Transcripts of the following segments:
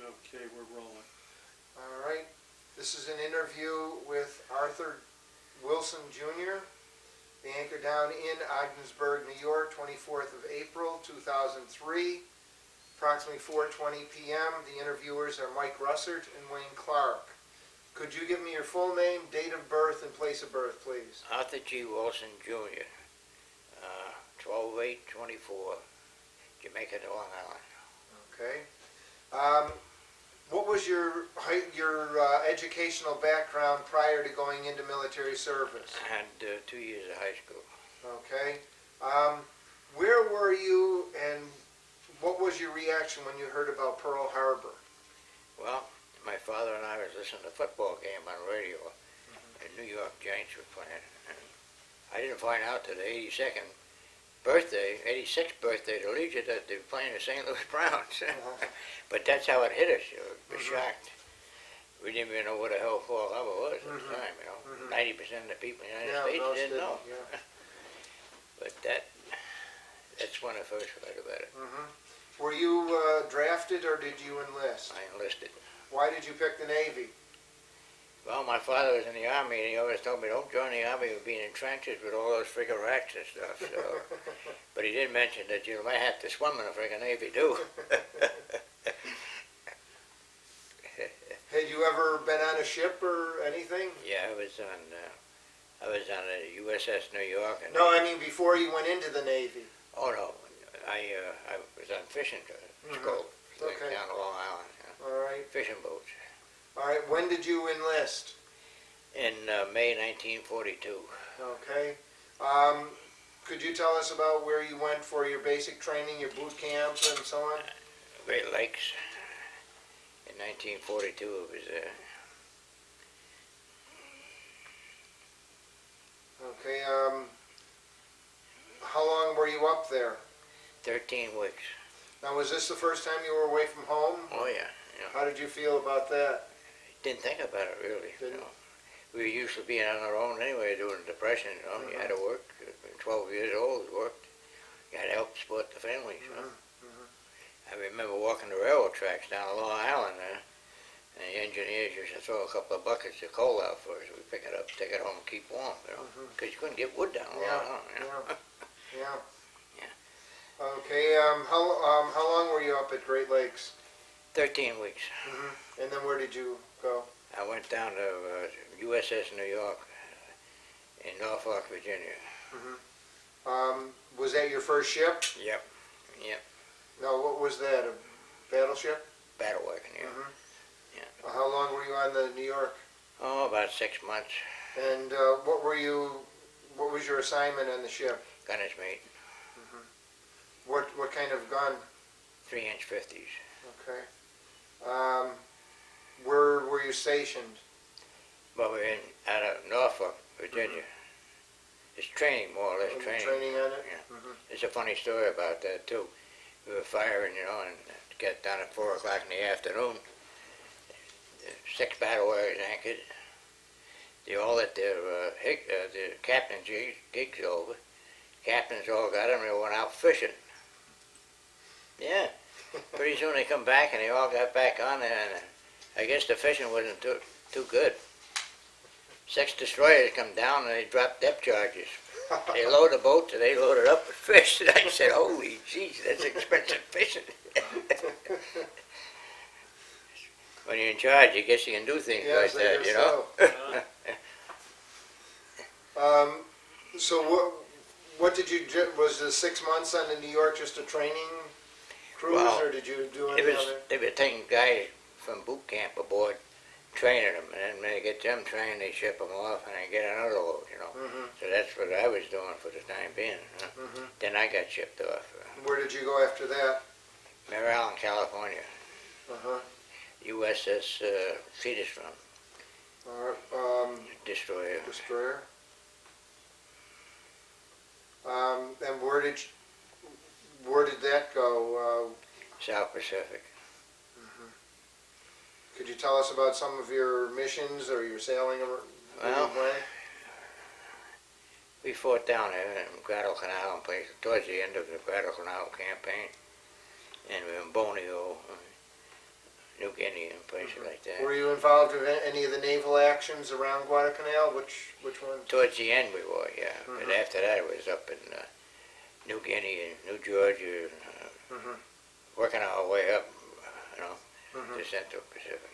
Okay, we're rolling. All right. This is an interview with Arthur Wilson Jr., the anchor down in Ogdensburg, New York, 24th of April, 2003, approximately 4:20 p.m. The interviewers are Mike Russert and Wayne Clark. Could you give me your full name, date of birth, and place of birth, please? Arthur G. Wilson, Jr., 12/8/24, Jamaica, Long Island. Okay. What was your educational background prior to going into military service? I had 2 years of high school. Okay. Where were you, and what was your reaction when you heard about Pearl Harbor? Well, my father and I was listening to a football game on radio, and New York Giants were playing. And I didn't find out till the 86th birthday of the Legion that they were playing the St. Louis Browns. But that's how it hit us. You know, we were shocked. We didn't even know what the hell Pearl Harbor was at the time. You know, 90% of the people in the United States didn't know. Yeah. But that's when I first heard about it. Were you drafted or did you enlist? I enlisted. Why did you pick the Navy? Well, my father was in the Army, and he always told me, don't join the Army with being in trenches with all those friggin' rats and stuff. So, but he did mention that you might have to swim in the friggin' Navy, too. Had you ever been on a ship or anything? Yeah, I was on the USS New York. And No, I mean before you went into the Navy. Oh, no. I was on fishing school Okay. down on Long Island. All right. Fishing boats. All right. When did you enlist? In May 1942. Okay. Could you tell us about where you went for your basic training, your boot camps, and so on? Great Lakes. In 1942, it was Okay. How long were you up there? 13 weeks. Now, was this the first time you were away from home? Oh, yeah. How did you feel about that? Didn't think about it, really. Didn't? You know. We were used to being on our own anyway, doing depression, you know. You had to work. 12 years old, worked. You had to help support the families, you know. I remember walking the railroad tracks down on Long Island there, and the engineers used to throw a couple of buckets of coal out for us. We'd pick it up, take it home, and keep warm, you know, because you couldn't get wood down on Long Island, you know. Yeah. Yeah. Okay. How long were you up at Great Lakes? 13 weeks. And then where did you go? I went down to USS New York in Norfolk, Virginia. Was that your first ship? Yep. No, what was that? A battleship? Battle wagon, yeah. Yeah. How long were you on the New York? Oh, about 6 months. And what was your assignment on the ship? Gunner's mate. What kind of gun? 3-inch 50s. Okay. Where were you stationed? Well, we're out of Norfolk, Virginia. It's training, more or less training. Training on it? Yeah. There's a funny story about that, too. We were firing, you know, and get down at 4 o'clock in the afternoon. 6 battle warriors anchored. They all let their captain's gigs over. Captains all got them, they went out fishing. Yeah. Pretty soon they come back and they all got back on there, and I guess the fishing wasn't too good. 6 destroyers come down and they dropped depth charges. They load the boat and they loaded up with fish. And I said, holy jeez, that's expensive fishing. When you're in charge, I guess you can do things like that, you know. So what did you do? Was the 6 months on the New York just a training cruise, or did you do anything other? They were taking guys from boot camp aboard, training them, and then when they get them trained, they ship them off, and they get another load, you know. So that's what I was doing for the time being. Then I got shipped off. Where did you go after that? Naval, California. USS Sederstrom. Destroyer. Destroyer. And where did that go? South Pacific. Could you tell us about some of your missions or your sailing? Well, we fought down there in Guadalcanal and places towards the end of the Guadalcanal campaign, and we were in Borneo. New Guinea and places like that. Were you involved in any of the naval actions around Guadalcanal? Which ones? Towards the end we were, yeah. But after that it was up in New Guinea and New Georgia, working our way up, you know, to Central Pacific.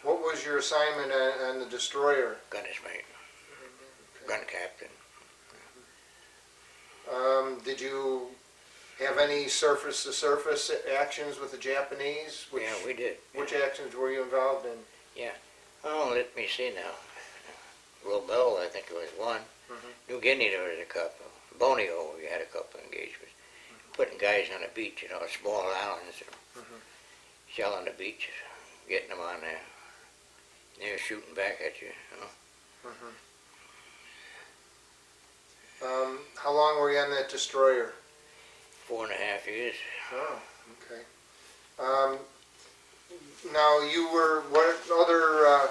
What was your assignment on the destroyer? Gunner's mate, gun captain. Did you have any surface-to-surface actions with the Japanese? Yeah, we did. Which actions were you involved in? Yeah. Oh, let me see now. Roosevelt, I think it was one. New Guinea, there was a couple. Borneo, we had a couple of engagements. Putting guys on the beach, you know, small islands, shelling the beach, getting them on there. They're shooting back at you, you know. How long were you on that destroyer? 4.5 years. Oh, okay. Now what other,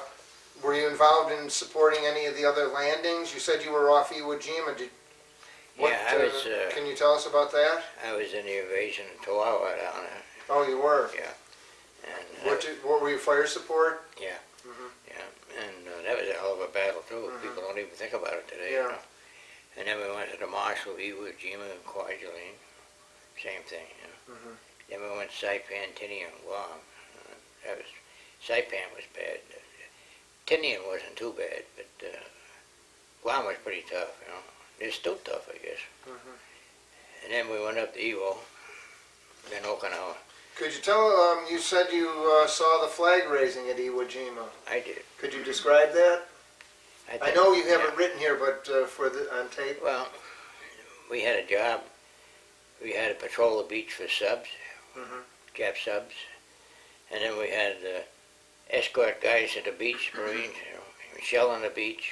were you involved in supporting any of the other landings? You said you were off Iwo Jima. Yeah, I was. Can you tell us about that? I was in the invasion of Tarawa down there. Oh, you were? Yeah. And what were you, fire support? yeah, yeah, and that was a hell of a battle too. People don't even think about it today. Yeah. You know? And then we went to the Marshall, Iwo Jima, and Kwajalein. Same thing, you know. Then we went to Saipan, Tinian, Guam. Saipan was bad. Tinian wasn't too bad, but Guam was pretty tough, you know. They're still tough, I guess. And then we went up to Iwo, then Okinawa. Could you tell, you said you saw the flag raising at Iwo Jima. I did. Could you describe that? I know you have it yeah. written here, but on tape? Well, we had a job. We had to patrol the beach for subs, Jap subs. And then we had escort guys to the beach, Marines, you know, shell on the beach.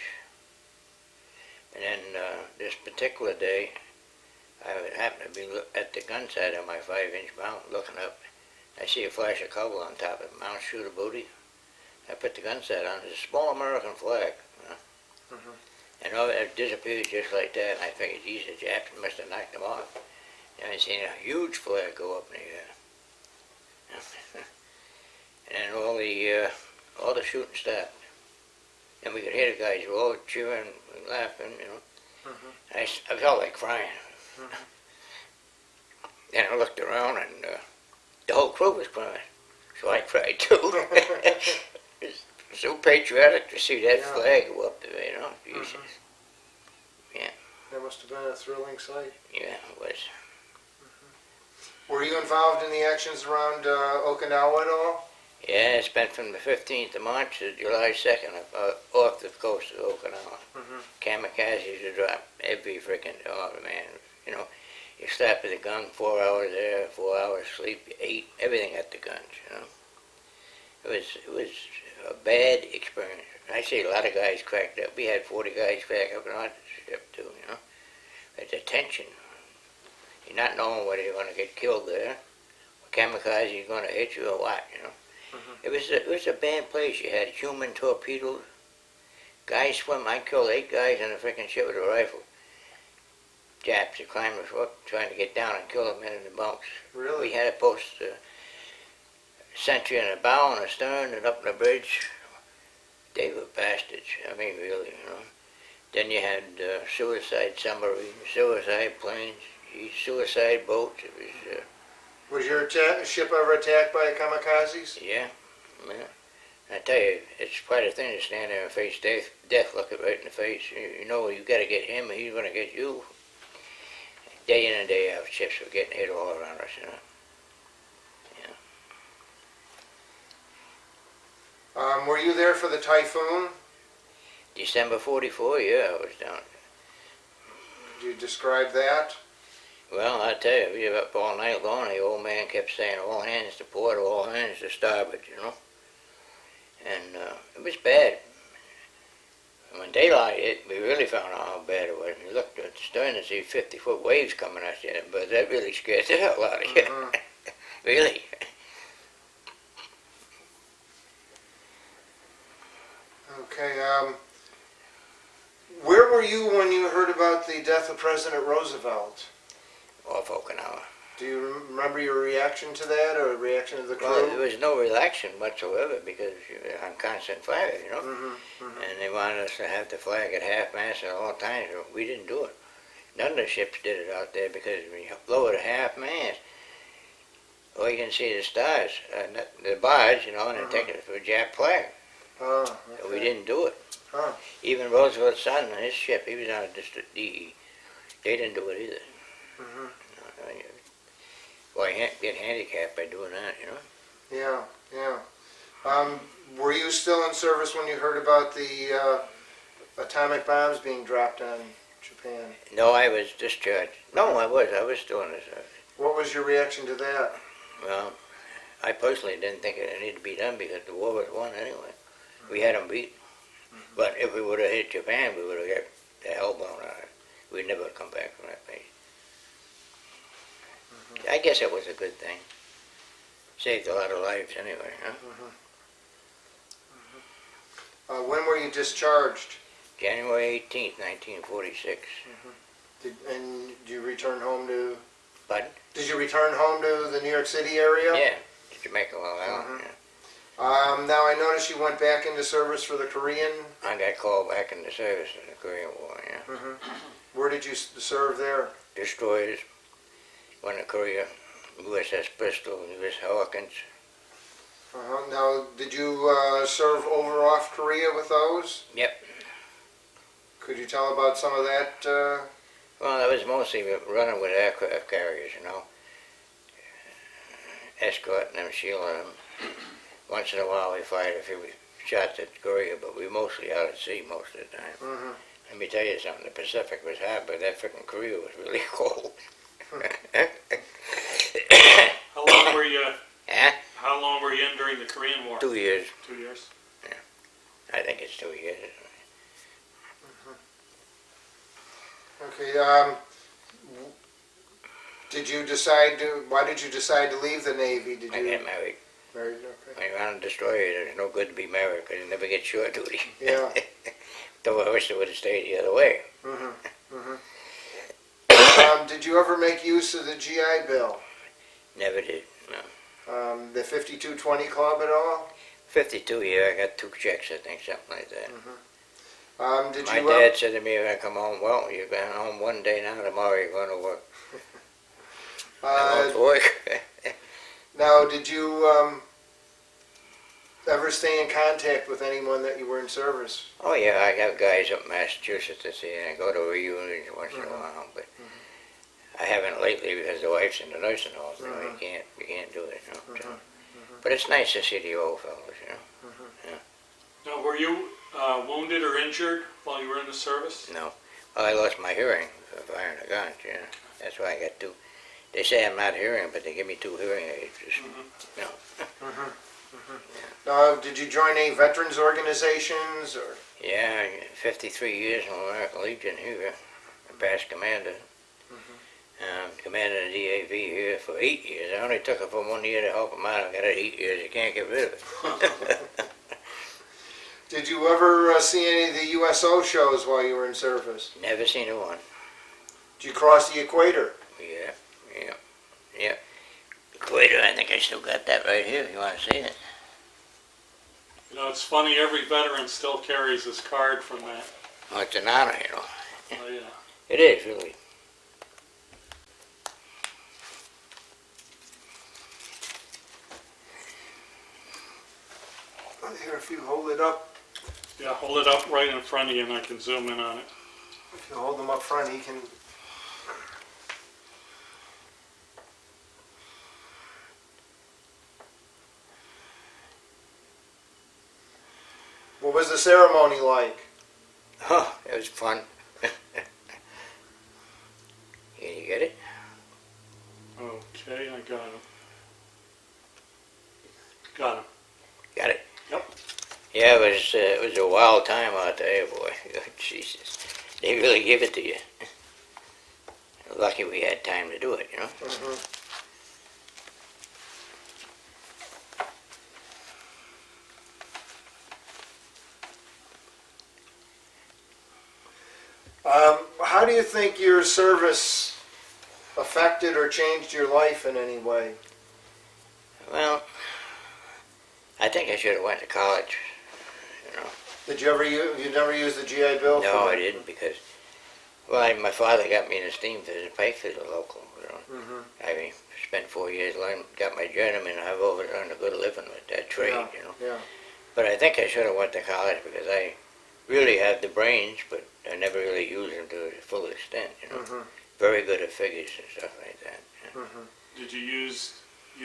And then this particular day, I happened to be at the gun sight on my 5-inch mount, looking up. I see a flash of color on top of it, mount shooter booty. I put the gun sight on. It's a small American flag, you know. And all it disappeared just like that. And I figured, geez, the Japs must have knocked them off. And I seen a huge flag go up in the air. And then all the shooting stopped. And we could hear the guys all cheering and laughing, you know. I felt like crying. Then I looked around and the whole crew was crying. So I cried too. It's so patriotic to see that flag go up there, you know. Jesus. Yeah. That must have been a thrilling sight. Yeah, it was. Were you involved in the actions around Okinawa at all? Yeah, I spent from the 15th of March to July 2nd off the coast of Okinawa. Kamikazes to drop every freaking, oh man, you know, you stop at the gun, 4 hours there, 4 hours sleep, you ate, everything at the guns, you know. It was a bad experience. I see a lot of guys cracked up. We had 40 guys crack up in our ship too, you know. It's a tension. You're not knowing whether you're going to get killed there, kamikaze is going to hit you or what, you know. It was a bad place. You had human torpedoes. Guys swim. I killed 8 guys on a freaking ship with a rifle. Japs that climbed us up trying to get down and kill them in the bunks. Really? We had to post sentry in the bow and the stern and up on the bridge. They were bastards. I mean, really, you know. Then you had suicide submarines, suicide planes, suicide boats. It was. Was your ship ever attacked by kamikazes? Yeah. I tell you, it's quite a thing to stand there and face death look it right in the face. You know you got to get him or he's going to get you. Day in and day out, ships were getting hit all around us, you know. Yeah. Were you there for the Typhoon? December 44, yeah, I was down. Could you describe that? Well, I tell you, we were up all night long. The old man kept saying, all hands to port, all hands to starboard, you know. And it was bad. And when daylight hit, we really found out how bad it was. We looked at the stern and see 50-foot waves coming at you, but that really scared the hell out of you. Really. Okay, where were you when you heard about the death of President Roosevelt? Off Okinawa. Do you remember your reaction to that, or reaction of the crew? Well, there was no relaxation whatsoever because you were on constant fire, you know. And they wanted us to have the flag at half-mast at all times. We didn't do it. None of the ships did it out there because when you lower it half-mast, all you can see is the stars, the bars, you know, and take it for a Jap flag. Oh, So we okay. didn't do it. Huh. Even Roosevelt's son on his ship, he was on a district DE. They didn't do it either. Well, you get handicapped by doing that, you know. Yeah. Were you still in service when you heard about the atomic bombs being dropped on Japan? No, I was discharged. No, I was still in the service. What was your reaction to that? Well, I personally didn't think it needed to be done because the war was won anyway. We had them beat. But if we would have hit Japan, we would have got the hell blown out of it. We'd never come back from that place. I guess it was a good thing. Saved a lot of lives anyway, huh? When were you discharged? January 18th, 1946. And did you return home to? Pardon? Did you return home to the New York City area? Yeah, to Jamaica, Long Island. Yeah. Now I noticed you went back into service for the Korean. I got called back into service in the Korean War, yeah. Where did you serve there? Destroyers, went to Korea, USS Bristol, USS Hawkins. Now, did you serve over off Korea with those? Yep. Could you tell about some of that? Well, that was mostly running with aircraft carriers, you know. Escorting them, shielding them. Once in a while we fired a few shots at Korea, but we mostly out at sea most of the time. Let me tell you something, the Pacific was hot, but that frickin' Korea was really cold. How long were you? Huh? How long were you in during the Korean War? 2 years. 2 years. I think it's 2 years. Okay. Did you decide to? Why did you decide to leave the Navy? Did I you got married. married? Okay. When you're on a destroyer, there's no good to be married because you never get shore duty. Yeah. Though I wish it would have stayed the other way. Did you ever make use of the GI Bill? Never did, no. The 5220 Club at all? 52 year, I got 2 checks, I think, something like that. Did My you dad said to me when I come home, well, you're going home one day now, tomorrow you're going to work. I went to work. Now, did you ever stay in contact with anyone that you were in service? Oh yeah, I have guys up in Massachusetts to see, and I go to reunions once in a while, but I haven't lately because the wife's in the nursing home, you know, you can't do it, you know. So. But it's nice to see the old fellows, you know. Now, were you wounded or injured while you were in the service? No. Well, I lost my hearing for firing a gun, you know. That's why I got 2. They say I'm not hearing, but they give me 2 hearing aids, just, you know. Did you join any veterans organizations or? Yeah, 53 years in the American Legion here, a past commander. Commanded the DAV here for 8 years. I only took it for 1 year to help him out. I got it 8 years. You can't get rid of it. Did you ever see any of the USO shows while you were in service? Never seen a one. Did you cross the equator? Yeah. Equator, I think I still got that right here if you want to see it. You know, it's funny, every veteran still carries his card from that. Oh, it's an honor, you know. Oh, yeah. It is, really. Here, if you hold it up, Yeah, hold it up right in front of you and I can zoom in on it. if you hold them up front, he can. What was the ceremony like? Oh, it was fun. Can you get it? Okay, I got him. Got him. Got it? Yep. Yeah, it was a wild time out there, boy. Jesus. They really give it to you. Lucky we had time to do it, you know? How do you think your service affected or changed your life in any way? Well, I think I should have went to college. You know. Did you ever use, you never used the GI Bill? No, I didn't because, well, my father got me in a steam fitter in Pikeville, local. You know. Mm-hmm. I spent 4 years learning, got my journeyman. I've over earned a good living with that trade. Yeah, You know. yeah. But I think I should have went to college because I really had the brains, but I never really used them to the full extent. You know. Mm-hmm. Very good at figures and stuff like that. Yeah. Mm-hmm. Did you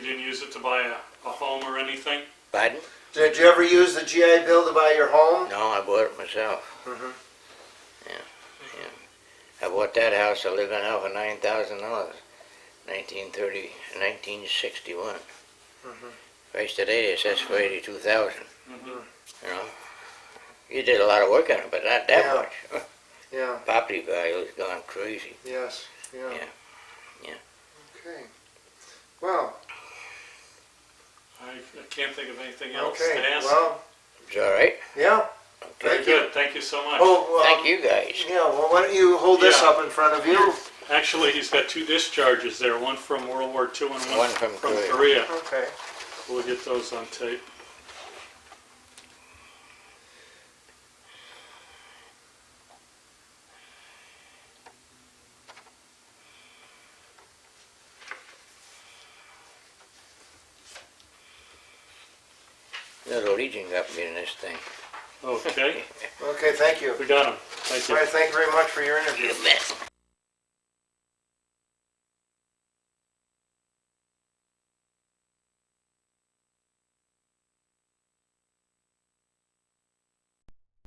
didn't use it to buy a home or anything? Pardon? Did you ever use the GI Bill to buy your home? No, I bought it myself. Mm-hmm. I bought that house I live in now for $9,000, 1961. Mm-hmm. Price today it says for 82,000. Mm-hmm. You know, you did a lot of work on it, but not that Yeah. much. Yeah. Property value has gone crazy. Yes. Yeah. Yeah. Yeah. Okay. Well. I can't think of anything else Okay. to ask. Well. It's all right. Yeah. Very Thank you. good. Thank you so much. Oh. Thank you guys. Yeah. Well, why don't you hold this Yeah. up in front of you? Actually, he's got 2 discharges there, one from World War II and One from Korea. Okay. We'll get those on tape. Little Legion got me in this thing. Okay, Okay. Thank you. we got him. Thank you. All right. Thank you very much for your interview. You bet.